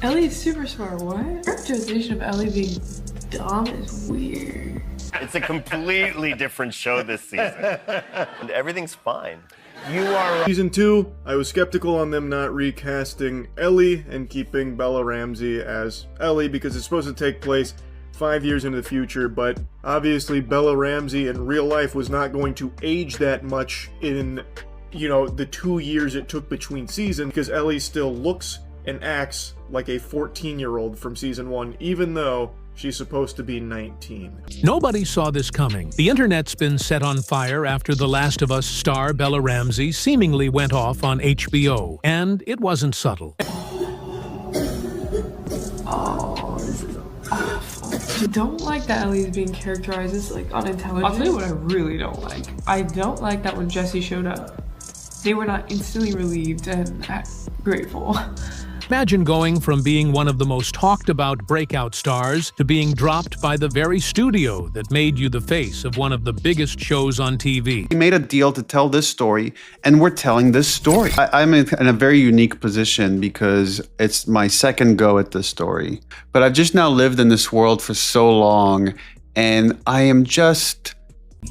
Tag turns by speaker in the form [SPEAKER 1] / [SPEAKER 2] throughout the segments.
[SPEAKER 1] Ellie's super smart. What? Characterization of Ellie being dumb is weird.
[SPEAKER 2] It's a completely different show this season. And everything's fine.
[SPEAKER 3] Season 2, I was skeptical on them not recasting Ellie and keeping Bella Ramsey as Ellie because it's supposed to take place 5 years into the future, but obviously Bella Ramsey in real life was not going to age that much in, you know, the 2 years it took between seasons, because Ellie still looks and acts like a 14-year-old from season 1, even though she's supposed to be 19.
[SPEAKER 4] Nobody saw this coming. The internet's been set on fire after The Last of Us star Bella Ramsey seemingly went off on HBO, and it wasn't subtle.
[SPEAKER 1] Oh, this is awful. I don't like that Ellie's being characterized as like unintelligent. I'll tell you what I really don't like. I don't like that when Jesse showed up, they were not instantly relieved and grateful.
[SPEAKER 4] Imagine going from being one of the most talked about breakout stars to being dropped by the very studio that made you the face of one of the biggest shows on TV.
[SPEAKER 5] We made a deal to tell this story, and we're telling this story. I'm in a very unique position because it's my second go at this story. But I've just now lived in this world for so long, and I am just...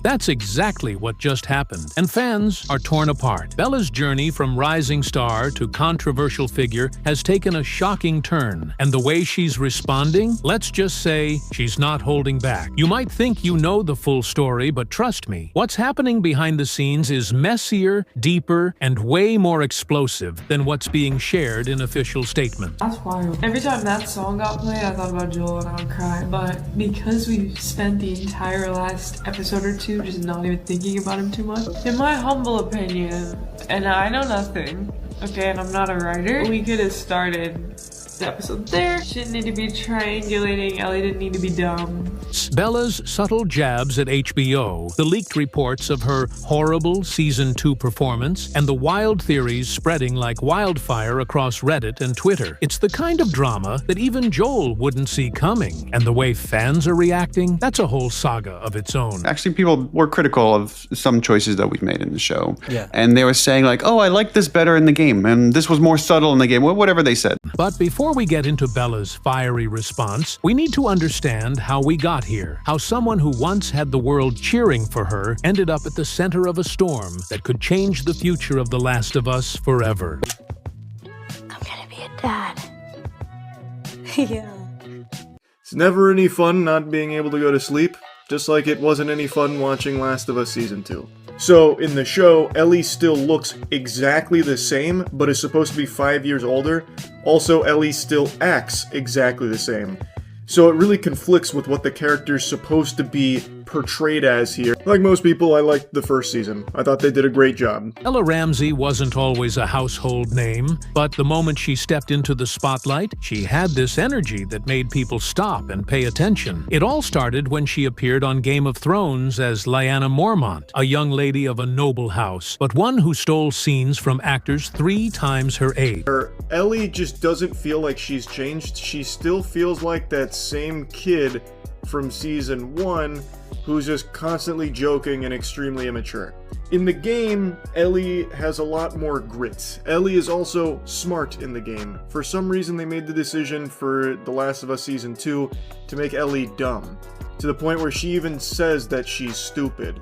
[SPEAKER 4] That's exactly what just happened, and fans are torn apart. Bella's journey from rising star to controversial figure has taken a shocking turn, and the way she's responding, let's just say she's not holding back. You might think you know the full story, but trust me, what's happening behind the scenes is messier, deeper, and way more explosive than what's being shared in official statements.
[SPEAKER 1] That's wild. Every time that song got played, I thought about Joel and I would cry. But because we spent the entire last episode or two just not even thinking about him too much, in my humble opinion, and I know nothing, okay, and I'm not a writer, we could have started the episode there. She didn't need to be triangulating. Ellie didn't need to be dumb.
[SPEAKER 4] Bella's subtle jabs at HBO, the leaked reports of her horrible Season 2 performance, and the wild theories spreading like wildfire across Reddit and Twitter. It's the kind of drama that even Joel wouldn't see coming, and the way fans are reacting, that's a whole saga of its own.
[SPEAKER 5] Actually, people were critical of some choices that we've made in the show.
[SPEAKER 6] Yeah.
[SPEAKER 5] And they were saying like, oh, I like this better in the game, and this was more subtle in the game, whatever they said.
[SPEAKER 4] But before we get into Bella's fiery response, we need to understand how we got here. How someone who once had the world cheering for her ended up at the center of a storm that could change the future of The Last of Us forever.
[SPEAKER 7] I'm gonna be a dad. Yeah.
[SPEAKER 3] It's never any fun not being able to go to sleep, just like it wasn't any fun watching Last of Us Season 2. So, in the show, Ellie still looks exactly the same, but is supposed to be 5 years older. Also, Ellie still acts exactly the same. So it really conflicts with what the character's supposed to be portrayed as here. Like most people, I liked the first season. I thought they did a great job.
[SPEAKER 4] Bella Ramsey wasn't always a household name, but the moment she stepped into the spotlight, she had this energy that made people stop and pay attention. It all started when she appeared on Game of Thrones as Lyanna Mormont, a young lady of a noble house, but one who stole scenes from actors 3 times her age.
[SPEAKER 3] Ellie just doesn't feel like she's changed. She still feels like that same kid from season 1 who's just constantly joking and extremely immature. In the game, Ellie has a lot more grit. Ellie is also smart in the game. For some reason, they made the decision for The Last of Us Season 2 to make Ellie dumb, to the point where she even says that she's stupid.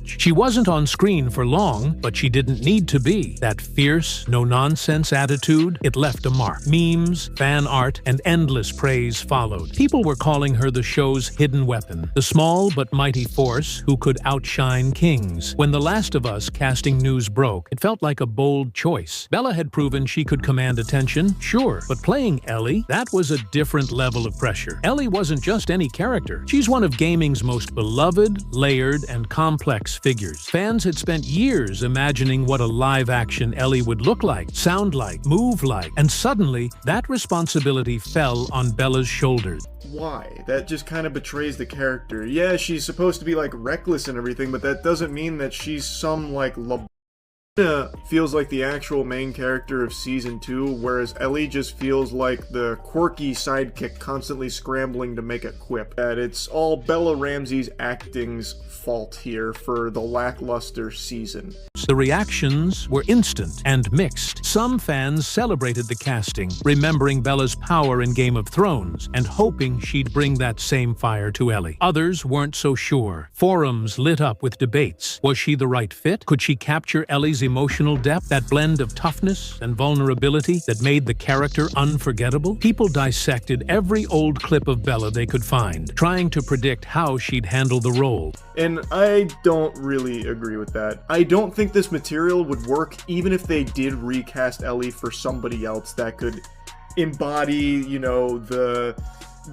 [SPEAKER 4] She wasn't on screen for long, but she didn't need to be. That fierce, no-nonsense attitude, it left a mark. Memes, fan art, and endless praise followed. People were calling her the show's hidden weapon, the small but mighty force who could outshine kings. When The Last of Us casting news broke, it felt like a bold choice. Bella had proven she could command attention, sure, but playing Ellie, that was a different level of pressure. Ellie wasn't just any character. She's one of gaming's most beloved, layered, and complex figures. Fans had spent years imagining what a live-action Ellie would look like, sound like, move like, and suddenly, that responsibility fell on Bella's shoulders.
[SPEAKER 3] Why? That just kind of betrays the character. Yeah, she's supposed to be like reckless and everything, but that doesn't mean that she's some like Feels like the actual main character of season 2, whereas Ellie just feels like the quirky sidekick constantly scrambling to make a quip. That it's all Bella Ramsey's acting's fault here for the lackluster season.
[SPEAKER 4] The reactions were instant and mixed. Some fans celebrated the casting, remembering Bella's power in Game of Thrones and hoping she'd bring that same fire to Ellie. Others weren't so sure. Forums lit up with debates. Was she the right fit? Could she capture Ellie's emotional depth, that blend of toughness and vulnerability that made the character unforgettable? People dissected every old clip of Bella they could find, trying to predict how she'd handle the role.
[SPEAKER 3] And I don't really agree with that. I don't think this material would work even if they did recast Ellie for somebody else that could embody, you know, the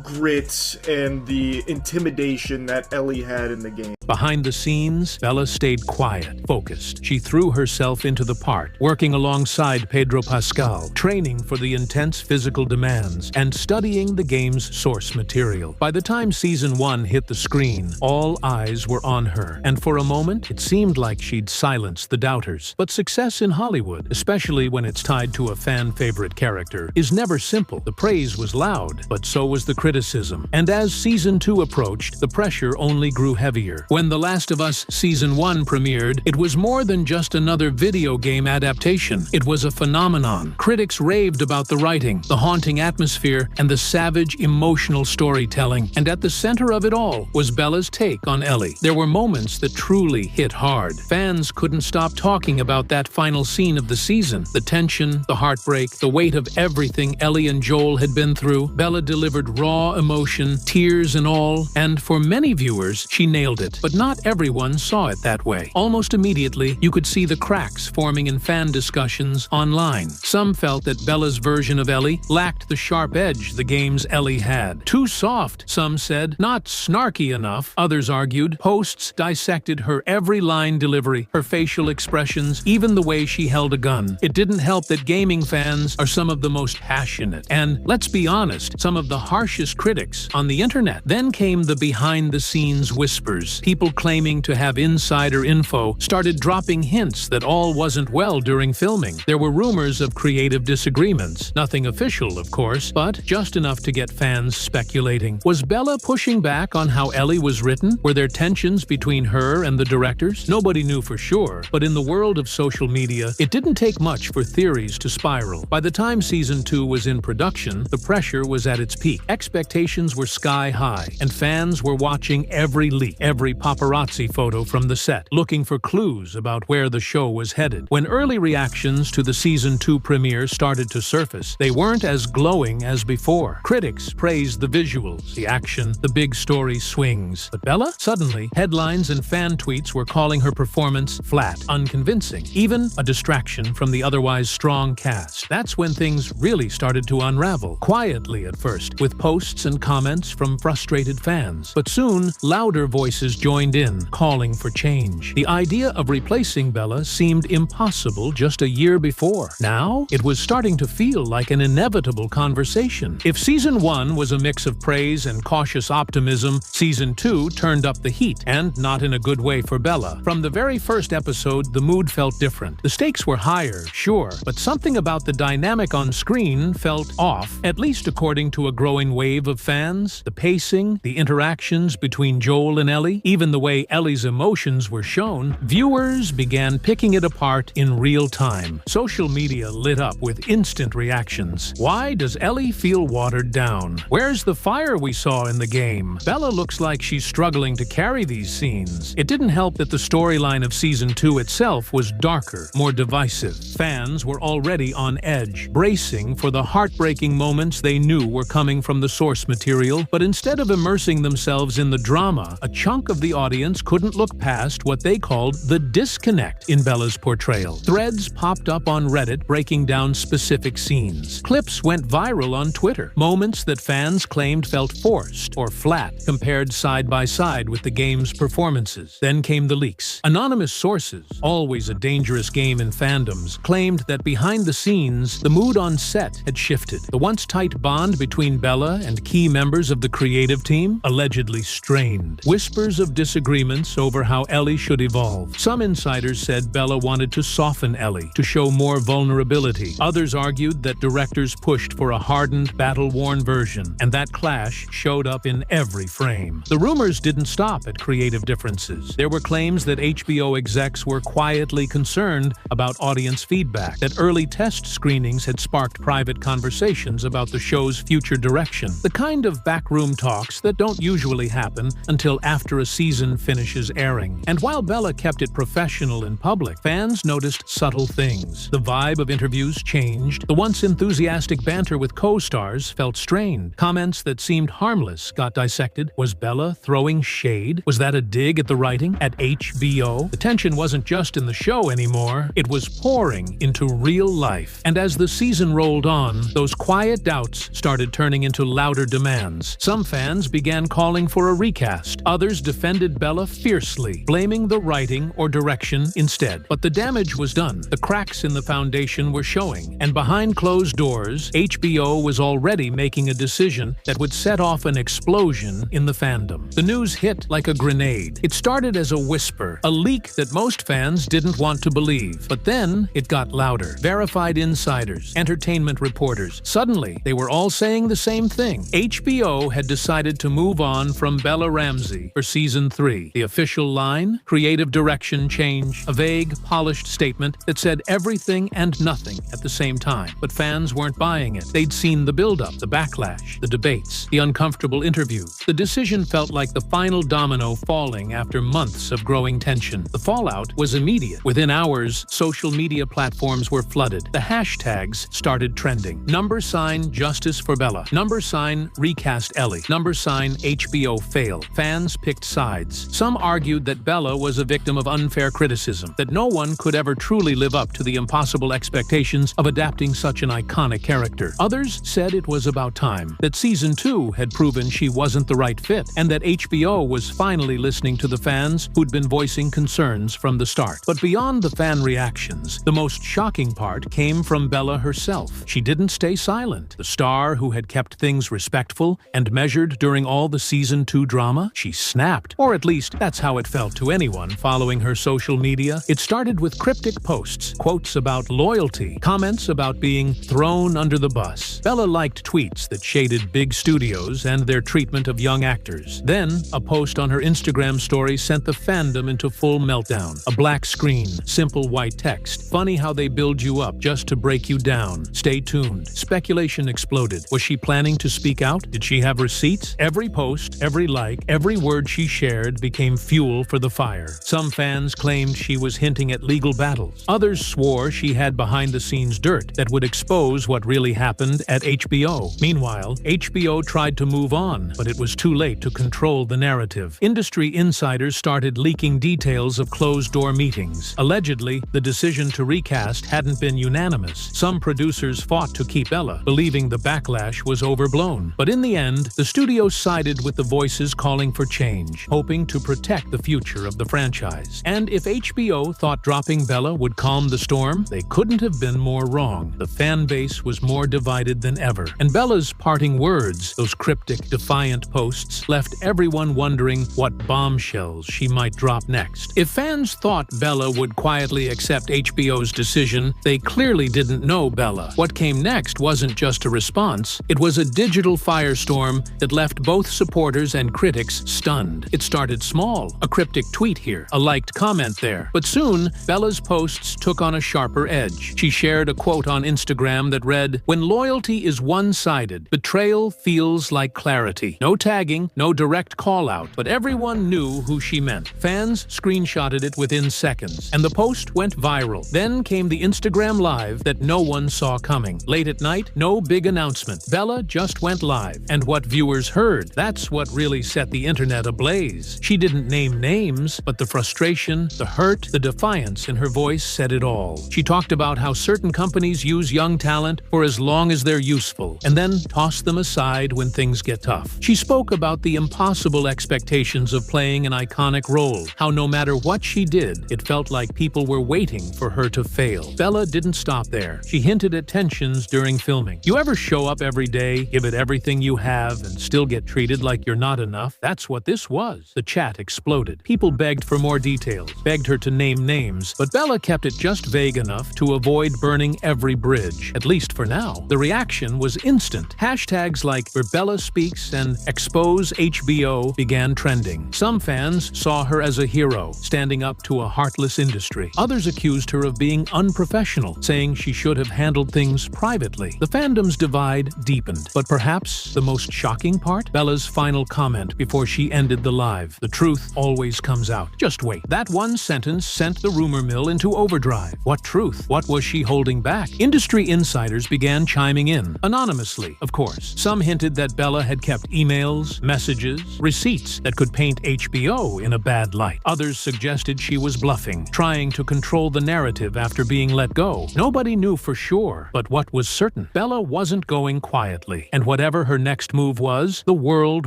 [SPEAKER 3] grit and the intimidation that Ellie had in the game.
[SPEAKER 4] Behind the scenes, Bella stayed quiet, focused. She threw herself into the part, working alongside Pedro Pascal, training for the intense physical demands, and studying the game's source material. By the time Season 1 hit the screen, all eyes were on her, and for a moment, it seemed like she'd silenced the doubters. But success in Hollywood, especially when it's tied to a fan-favorite character, is never simple. The praise was loud, but so was the criticism. And as Season 2 approached, the pressure only grew heavier. When The Last of Us Season 1 premiered, it was more than just another video game adaptation. It was a phenomenon. Critics raved about the writing, the haunting atmosphere, and the savage, emotional storytelling. And at the center of it all was Bella's take on Ellie. There were moments that truly hit hard. Fans couldn't stop talking about that final scene of the season. The tension, the heartbreak, the weight of everything Ellie and Joel had been through. Bella delivered raw emotion, tears and all, and for many viewers, she nailed it. But not everyone saw it that way. Almost immediately, you could see the cracks forming in fan discussions online. Some felt that Bella's version of Ellie lacked the sharp edge the game's Ellie had. Too soft, some said, not snarky enough. Others argued. Posts dissected her every line delivery, her facial expressions, even the way she held a gun. It didn't help that gaming fans are some of the most passionate and, let's be honest, some of the harshest critics on the internet. Then came the behind-the-scenes whispers. People claiming to have insider info started dropping hints that all wasn't well during filming. There were rumors of creative disagreements. Nothing official, of course, but just enough to get fans speculating. Was Bella pushing back on how Ellie was written? Were there tensions between her and the directors? Nobody knew for sure, but in the world of social media, it didn't take much for theories to spiral. By the time Season 2 was in production, the pressure was at its peak. Expectations were sky high, and fans were watching every leak, every paparazzi photo from the set, looking for clues about where the show was headed. When early reactions to the Season 2 premiere started to surface, they weren't as glowing as before. Critics praised the visuals, the action, the big story swings. But Bella? Suddenly, headlines and fan tweets were calling her performance flat, unconvincing, even a distraction from the otherwise strong cast. That's when things really started to unravel, quietly at first, with posts and comments from frustrated fans. But soon, louder voices joined in, calling for change. The idea of replacing Bella seemed impossible just a year before. Now, it was starting to feel like an inevitable conversation. If Season 1 was a mix of praise and cautious optimism, Season 2 turned up the heat, and not in a good way for Bella. From the very first episode, the mood felt different. The stakes were higher, sure, but something about the dynamic on screen felt off, at least according to a growing wave of fans. The pacing, the interactions between Joel and Ellie, even the way Ellie's emotions were shown, viewers began picking it apart in real time. Social media lit up with instant reactions. Why does Ellie feel watered down? Where's the fire we saw in the game? Bella looks like she's struggling to carry these scenes. It didn't help that the storyline of Season 2 itself was darker, more divisive. Fans were already on edge, bracing for the heartbreaking moments they knew were coming from the source material, but instead of immersing themselves in the drama, a chunk of the audience couldn't look past what they called the disconnect in Bella's portrayal. Threads popped up on Reddit breaking down specific scenes. Clips went viral on Twitter. Moments that fans claimed felt forced or flat, compared side by side with the game's performances. Then came the leaks. Anonymous sources, always a dangerous game in fandoms, claimed that behind the scenes, the mood on set had shifted. The once tight bond between Bella and key members of the creative team allegedly strained. Whispers of disagreements over how Ellie should evolve. Some insiders said Bella wanted to soften Ellie, to show more vulnerability. Others argued that directors pushed for a hardened, battle-worn version, and that clash showed up in every frame. The rumors didn't stop at creative differences. There were claims that HBO execs were quietly concerned about audience feedback, that early test screenings had sparked private conversations about the show's future direction, the kind of backroom talks that don't usually happen until after a season finishes airing. And while Bella kept it professional in public, fans noticed subtle things. The vibe of interviews changed. The once enthusiastic banter with co-stars felt strained. Comments that seemed harmless got dissected. Was Bella throwing shade? Was that a dig at the writing at HBO? The tension wasn't just in the show anymore. It was pouring into real life. And as the season rolled on, those quiet doubts started turning into louder demands. Some fans began calling for a recast. Others defended Bella fiercely, blaming the writing or direction instead. But the damage was done. The cracks in the foundation were showing. And behind closed doors, HBO was already making a decision that would set off an explosion in the fandom. The news hit like a grenade. It started as a whisper, a leak that most fans didn't want to believe. But then it got louder. Verified insiders, entertainment reporters. Suddenly, they were all saying the same thing. HBO had decided to move on from Bella Ramsey for season 3. The official line? Creative direction change. A vague, polished statement that said everything and nothing at the same time. But fans weren't buying it. They'd seen the build-up, the backlash, the debates, the uncomfortable interviews. The decision felt like the final domino falling after months of growing tension. The fallout was immediate. Within hours, social media platforms were flooded. The hashtags started trending. # Justice for Bella. # Recast Ellie. # HBO fail. Fans picked sides. Some argued that Bella was a victim of unfair criticism, that no one could ever truly live up to the impossible expectations of adapting such an iconic character. Others said it was about time, that season 2 had proven she wasn't the right fit, and that HBO was finally listening to the fans who'd been voicing concerns from the start. But beyond the fan reactions, the most shocking part came from Bella herself. She didn't stay silent. The star who had kept things respectful and measured during all the season 2 drama, she snapped. Or at least that's how it felt to anyone following her social media. It started with cryptic posts, quotes about loyalty, comments about being thrown under the bus. Bella liked tweets that shaded big studios and their treatment of young actors. Then, a post on her Instagram story sent the fandom into full meltdown. A black screen, simple white text. Funny how they build you up just to break you down. Stay tuned. Speculation exploded. Was she planning to speak out? Did she have receipts? Every post, every like, every word she shared became fuel for the fire. Some fans claimed she was hinting at legal battles. Others swore she had behind-the-scenes dirt that would expose what really happened at HBO. Meanwhile, HBO tried to move on, but it was too late to control the narrative. Industry insiders started leaking details of closed-door meetings. Allegedly, the decision to recast hadn't been unanimous. Some producers fought to keep Bella, believing the backlash was overblown. But in the end, the studio sided with the voices calling for change, hoping to protect the future of the franchise. And if HBO thought dropping Bella would calm the storm, they couldn't have been more wrong. The fan base was more divided than ever. And Bella's parting words, those cryptic, defiant posts, left everyone wondering what bombshells she might drop next. If fans thought Bella would quietly accept HBO's decision, they clearly didn't know Bella. What came next wasn't just a response, it was a digital firestorm that left both supporters and critics stunned. It started small, a cryptic tweet here, a liked comment there. But soon, Bella's posts took on a sharper edge. She shared a quote on Instagram that read, "When loyalty is one-sided, betrayal feels like clarity." No tagging, no direct call-out, but everyone knew who she meant. Fans screenshotted it within seconds, and the post went viral. Then came the Instagram Live that no one saw coming. Late at night, no big announcement. Bella just went live. And what viewers heard, that's what really set the internet ablaze. She didn't name names, but the frustration, the hurt, the defiance in her voice said it all. She talked about how certain companies use young talent for as long as they're useful, and then toss them aside when things get tough. She spoke about the impossible expectations of playing an iconic role, how no matter what she did, it felt like people were waiting for her to fail. Bella didn't stop there. She hinted at tensions during filming. You ever show up every day, give it everything you have, and still get treated like you're not enough? That's what this was. was. The chat exploded. People begged for more details, begged her to name names, but Bella kept it just vague enough to avoid burning every bridge, at least for now. The reaction was instant. Hashtags like Where Bella Speaks and Expose HBO began trending. Some fans saw her as a hero, standing up to a heartless industry. Others accused her of being unprofessional, saying she should have handled things privately. The fandom's divide deepened, but perhaps the most shocking part? Bella's final comment before she ended the live. The truth always comes out. Just wait. That one sentence sent the rumor mill into overdrive. What truth? What was she holding back? Industry insiders began chiming in, anonymously, of course. Some hinted that Bella had kept emails, messages, receipts that could paint HBO in a bad light. Others suggested she was bluffing, trying to control the narrative after being let go. Nobody knew for sure, but what was certain? Bella wasn't going quietly, and whatever her next move was, the world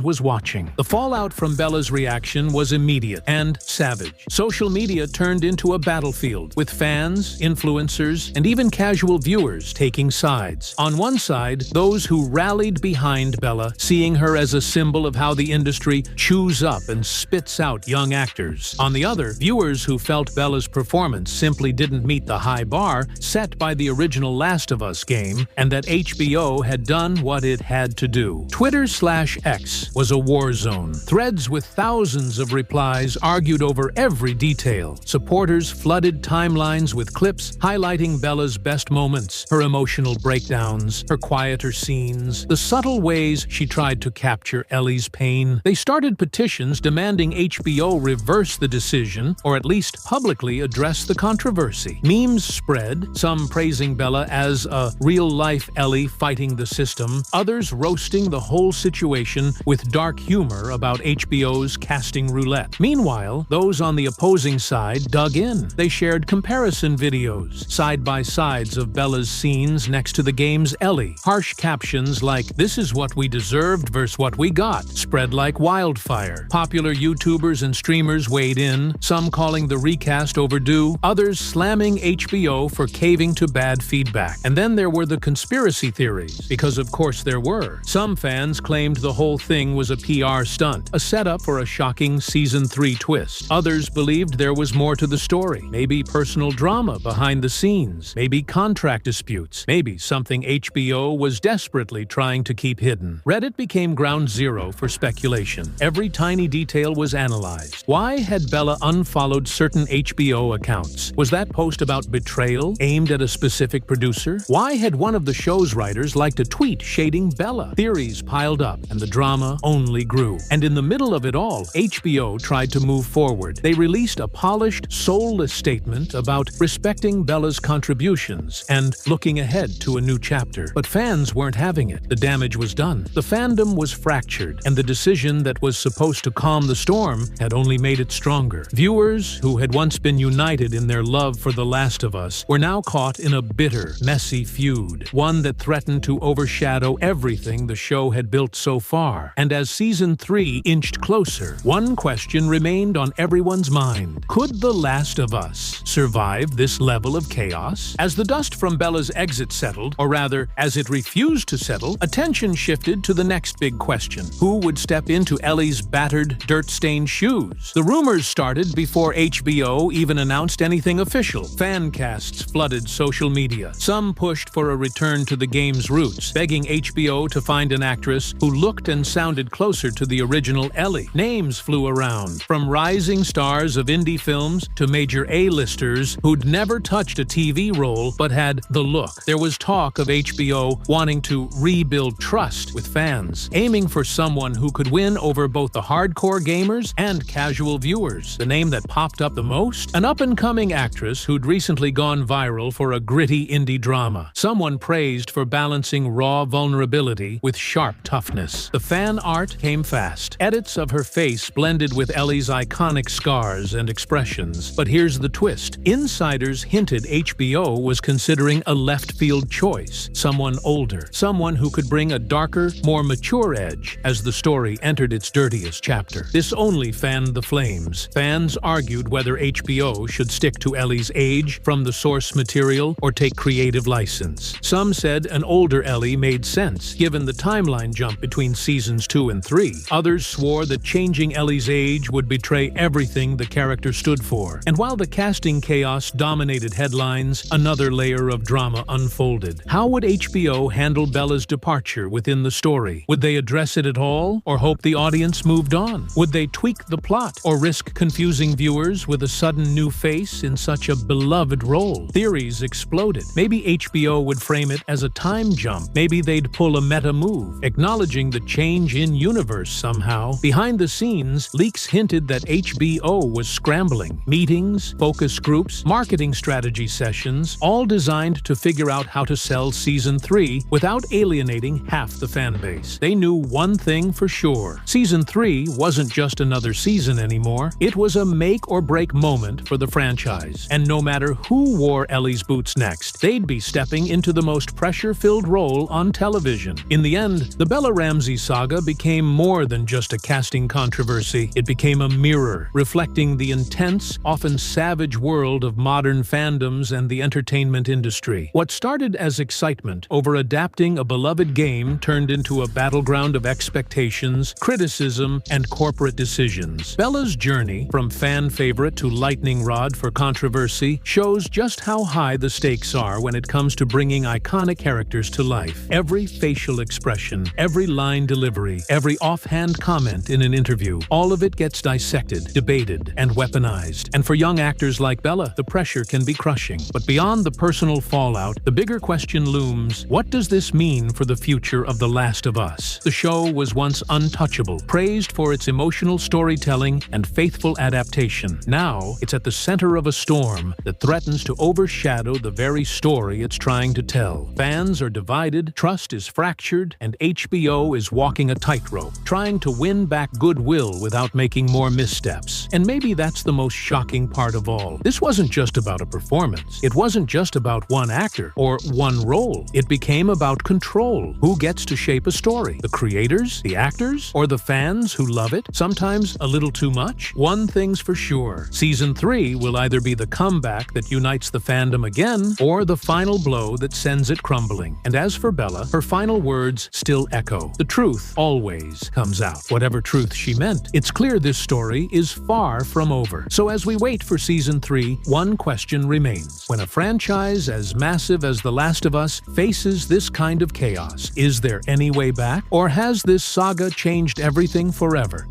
[SPEAKER 4] was watching. The fallout from Bella's reaction was immediate and savage. Social media turned into a battlefield, with fans, influencers, and even casual viewers taking sides. On one side, those who rallied behind Bella, seeing her as a symbol of how the industry chews up and spits out young actors. On the other, viewers who felt Bella's performance simply didn't meet the high bar set by the original Last of Us game, and that HBO had done what it had to do. Twitter/X was a war zone. Threads with thousands of replies argued over every detail. Supporters flooded timelines with clips highlighting Bella's best moments, her emotional breakdowns, her quieter scenes, the subtle ways she tried to capture Ellie's pain. They started petitions demanding HBO reverse the decision, or at least publicly address the controversy. Memes spread, some praising Bella as a real-life Ellie fighting the system, others roasting the whole situation with dark humor about HBO's casting roulette. Meanwhile, those on the opposing side dug in. They shared comparison videos, side-by-sides of Bella's scenes next to the game's Ellie. Harsh captions like, "This is what we deserved versus what we got," spread like wildfire. Popular YouTubers and streamers weighed in, some calling the recast overdue, others slamming HBO for caving to bad feedback. And then there were the conspiracy theories, because of course there were. Some fans claimed the whole thing was a PR stunt, a setup for a shocking Season 3 twist. Others believed there was more to the story, maybe personal drama behind the scenes, maybe contract disputes, maybe something HBO was desperately trying to keep hidden. Reddit became ground zero for speculation. Every tiny detail was analyzed. Why had Bella unfollowed certain HBO accounts? Was that post about betrayal aimed at a specific producer? Why had one of the show's writers liked a tweet shading Bella? Theories piled up, and the drama only grew. And in the middle of it all, HBO tried to move forward. They released a polished, soulless statement about respecting Bella's contributions and looking ahead to a new chapter. But fans weren't having it. The damage was done. The fandom was fractured, and the decision that was supposed to calm the storm had only made it stronger. Viewers, who had once been united in their love for The Last of Us, were now caught in a bitter, messy feud, one that threatened to overshadow everything the show had built so far. And as Season 3 inched closer, one question remained on everyone's mind. Could The Last of Us survive this level of chaos? As the dust from Bella's exit settled, or rather, as it refused to settle, attention shifted to the next big question. Who would step into Ellie's battered, dirt-stained shoes? The rumors started before HBO even announced anything official. Fan casts flooded social media. Some pushed for a return to the game's roots, begging HBO to find an actress who looked and sounded closer to the original Ellie. Names flew around, from rising stars of indie films to major A-listers who'd never touched a TV role but had the look. There was talk of HBO wanting to rebuild trust with fans, aiming for someone who could win over both the hardcore gamers and casual viewers. The name that popped up the most? An up-and-coming actress who'd recently gone viral for a gritty indie drama. Someone praised for balancing raw vulnerability with sharp toughness. The fan art came fast. Edits of her face blended with Ellie's iconic scars and expressions. But here's the twist. Insiders hinted HBO was considering a left-field choice. Someone older. Someone who could bring a darker, more mature edge as the story entered its dirtiest chapter. This only fanned the flames. Fans argued whether HBO should stick to Ellie's age from the source material or take creative license. Some said an older Ellie made sense, given the timeline jump between seasons 2 and 3. Others swore that changing changing Ellie's age would betray everything the character stood for. And while the casting chaos dominated headlines, another layer of drama unfolded. How would HBO handle Bella's departure within the story? Would they address it at all, or hope the audience moved on? Would they tweak the plot, or risk confusing viewers with a sudden new face in such a beloved role? Theories exploded. Maybe HBO would frame it as a time jump. Maybe they'd pull a meta move, acknowledging the change in universe somehow. Behind the scenes, leaks hinted that HBO was scrambling. Meetings, focus groups, marketing strategy sessions, all designed to figure out how to sell Season 3 without alienating half the fan base. They knew one thing for sure. Season 3 wasn't just another season anymore. It was a make-or-break moment for the franchise. And no matter who wore Ellie's boots next, they'd be stepping into the most pressure-filled role on television. In the end, the Bella Ramsey saga became more than just a casting controversy. It became a mirror, reflecting the intense, often savage world of modern fandoms and the entertainment industry. What started as excitement over adapting a beloved game turned into a battleground of expectations, criticism, and corporate decisions. Bella's journey, from fan favorite to lightning rod for controversy, shows just how high the stakes are when it comes to bringing iconic characters to life. Every facial expression, every line delivery, every offhand comment in an interview, all of it gets dissected, debated, and weaponized. And for young actors like Bella, the pressure can be crushing. But beyond the personal fallout, the bigger question looms: what does this mean for the future of The Last of Us? The show was once untouchable, praised for its emotional storytelling and faithful adaptation. Now, it's at the center of a storm that threatens to overshadow the very story it's trying to tell. Fans are divided, trust is fractured, and HBO is walking a tightrope, trying to win back goodwill without making more missteps. And maybe that's the most shocking part of all. This wasn't just about a performance. It wasn't just about one actor or one role. It became about control. Who gets to shape a story? The creators? The actors? Or the fans who love it? Sometimes a little too much? One thing's for sure. Season 3 will either be the comeback that unites the fandom again, or the final blow that sends it crumbling. And as for Bella, her final words still echo. The truth always comes out, whatever truth she meant. It's clear this story is far from over. So as we wait for Season 3, one question remains. When a franchise as massive as The Last of Us faces this kind of chaos, is there any way back? Or has this saga changed everything forever?